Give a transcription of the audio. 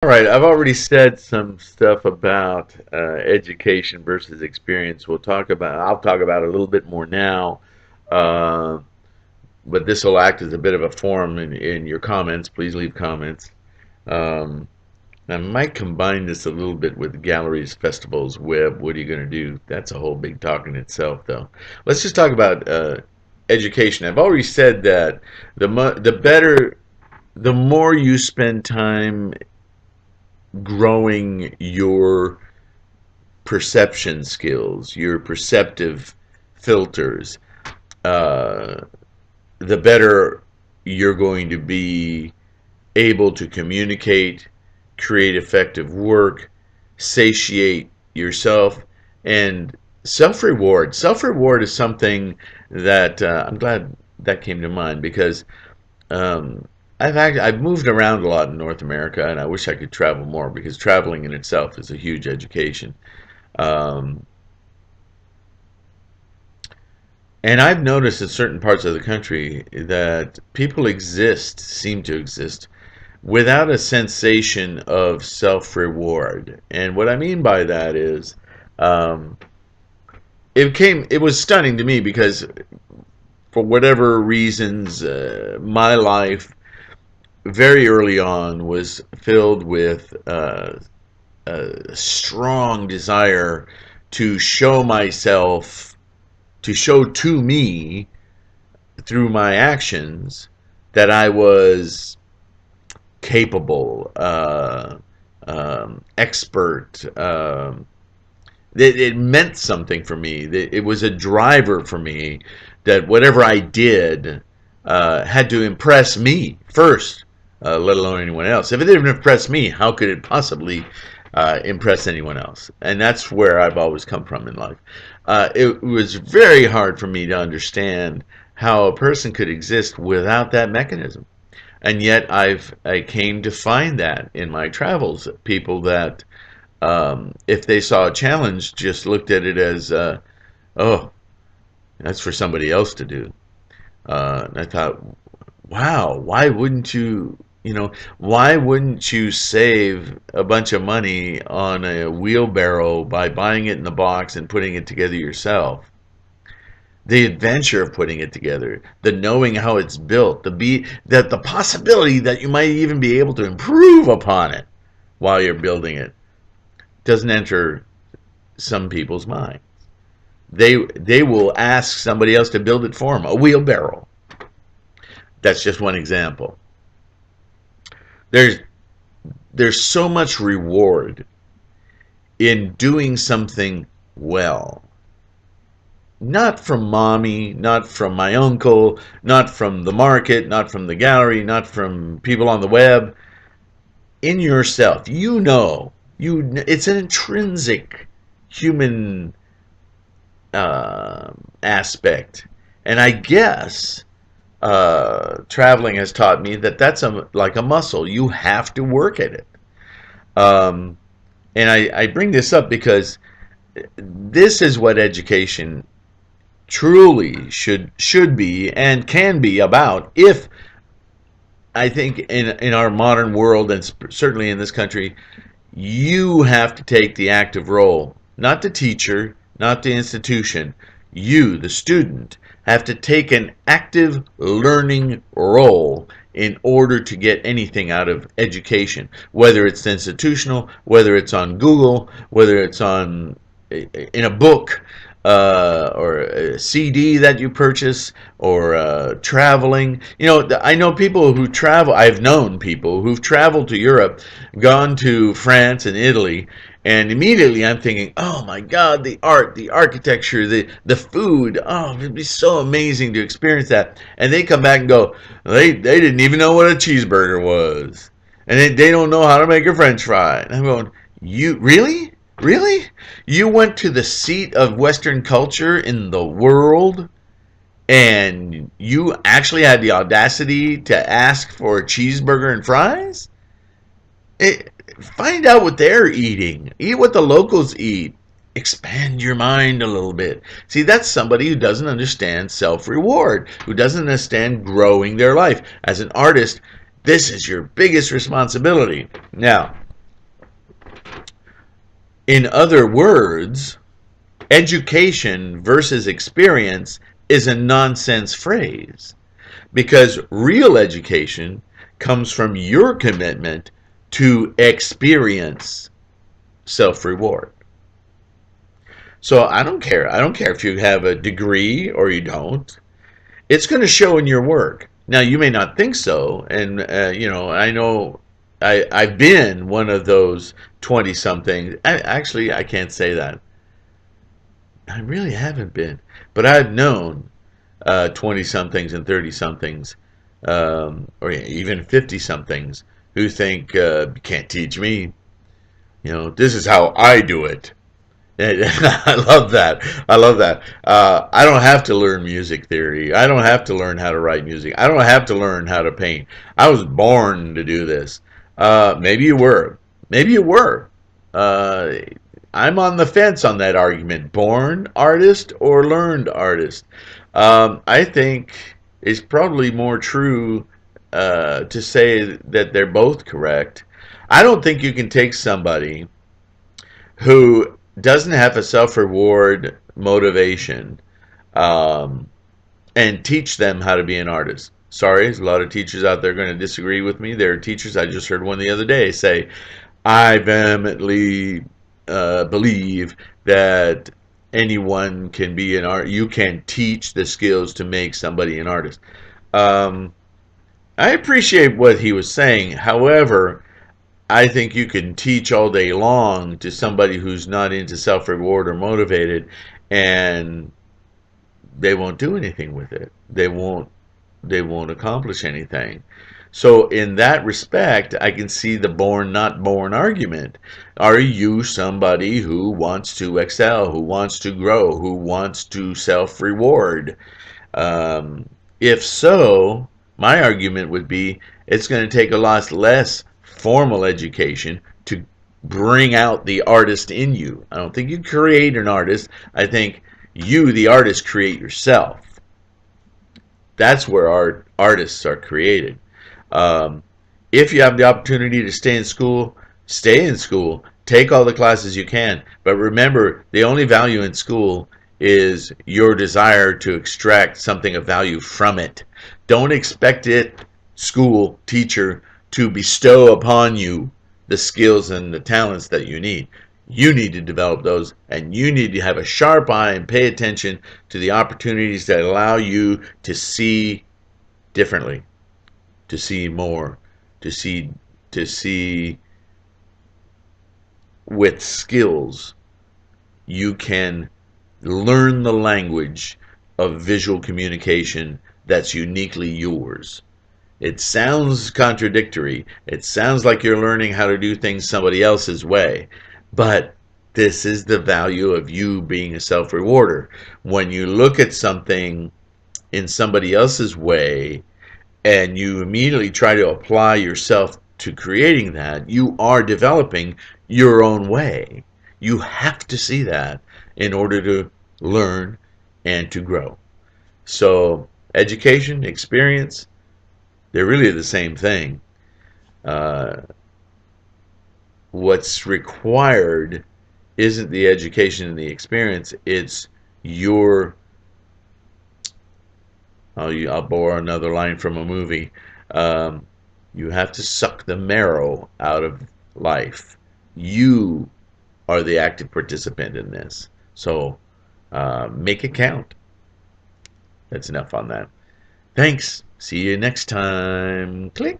All right, I've already said some stuff about education versus experience. I'll talk about it a little bit more now, uh, but this will act as a bit of a forum in your comments. Please leave comments. Um, I might combine this a little bit with galleries, festivals, web. What are you going to do? That's a whole big talk in itself, though. Let's just talk about education. I've already said that the better, the more you spend time growing your perception skills, your perceptive filters, uh, the better you're going to be able to communicate, create effective work, satiate yourself, and self-reward. Self-reward is something that I'm glad that came to mind because um, I've moved around a lot in North America, and I wish I could travel more because traveling in itself is a huge education. Um, and I've noticed in certain parts of the country that people seem to exist, without a sensation of self-reward. And what I mean by that is, um, it was stunning to me because for whatever reasons, my life very early on was filled with a strong desire to show myself, to show to me through my actions that I was capable, expert. It meant something for me. It was a driver for me that whatever I did had to impress me first, let alone anyone else. If it didn't impress me, how could it possibly impress anyone else? And that's where I've always come from in life. It was very hard for me to understand how a person could exist without that mechanism. And yet I came to find that in my travels, people that if they saw a challenge, just looked at it as, oh, that's for somebody else to do. And I thought, wow, why wouldn't you save a bunch of money on a wheelbarrow by buying it in the box and putting it together yourself? The adventure of putting it together, the knowing how it's built, the possibility that you might even be able to improve upon it while you're building it doesn't enter some people's mind. They will ask somebody else to build it for them, a wheelbarrow. That's just one example. There's there's so much reward in doing something well. Not from mommy, not from my uncle, not from the market, not from the gallery, not from people on the web. In yourself, it's an intrinsic human aspect. And I guess traveling has taught me that that's like a muscle. You have to work at it. Um, and I bring this up because this is what education truly should be and can be about. If I think in our modern world, and certainly in this country, you have to take the active role, not the teacher, not the institution. You, the student, have to take an active learning role in order to get anything out of education, whether it's institutional, whether it's on Google, whether it's in a book, or a CD that you purchase, or traveling. I know people who travel. I've known people who've traveled to Europe, gone to France and Italy, and immediately I'm thinking, oh my God, the art, the architecture, the food. Oh, it'd be so amazing to experience that. And they come back and go, they didn't even know what a cheeseburger was, and they don't know how to make a French fry. And I'm going, you really? Really? You went to the seat of Western culture in the world and you actually had the audacity to ask for a cheeseburger and fries? Find out what they're eating. Eat what the locals eat. Expand your mind a little bit. See, that's somebody who doesn't understand self-reward, who doesn't understand growing their life. As an artist, this is your biggest responsibility. Now, In other words, education versus experience is a nonsense phrase, because real education comes from your commitment to experience self-reward. So I don't care. I don't care if you have a degree or you don't. It's going to show in your work. Now, you may not think so, and I know I've been one of those 20 somethings. Actually, I can't say that. I really haven't been, but I've known 20 somethings and 30 somethings, or even 50 somethings, who think, you can't teach me. This is how I do it. I love that. I love that. I don't have to learn music theory. I don't have to learn how to write music. I don't have to learn how to paint. I was born to do this. Maybe you were. Maybe you were. Uh, I'm on the fence on that argument. Born artist or learned artist? I think it's probably more true to say that they're both correct. I don't think you can take somebody who doesn't have a self-reward motivation, um, and teach them how to be an artist. Sorry, there's a lot of teachers out there going to disagree with me. There are teachers, I just heard one the other day say, I vehemently believe that anyone can be an art. You can teach the skills to make somebody an artist. Um, I appreciate what he was saying. However, I think you can teach all day long to somebody who's not into self-reward or motivated, and they won't do anything with it. They won't accomplish anything. So in that respect, I can see the born not born argument. Are you somebody who wants to excel, who wants to grow, who wants to self-reward? Um, if so, my argument would be it's going to take a lot less formal education to bring out the artist in you. I don't think you create an artist. I think you, the artist, create yourself. That's where artists are created. Um, if you have the opportunity to stay in school, stay in school. Take all the classes you can. But remember, the only value in school is your desire to extract something of value from it. Don't expect it, school, teacher, to bestow upon you the skills and the talents that you need. You need to develop those, and you need to have a sharp eye and pay attention to the opportunities that allow you to see differently, to see more, to see with skills. You can learn the language of visual communication that's uniquely yours. It sounds contradictory. It sounds like you're learning how to do things somebody else's way. But this is the value of you being a self-rewarder. When you look at something in somebody else's way and you immediately try to apply yourself to creating that, you are developing your own way. You have to see that in order to learn and to grow. So education, experience, they're really the same thing. Uh, what's required isn't the education and the experience, it's your, I'll borrow another line from a movie. Um, you have to suck the marrow out of life. You are the active participant in this. So make it count. That's enough on that. Thanks. See you next time. Click.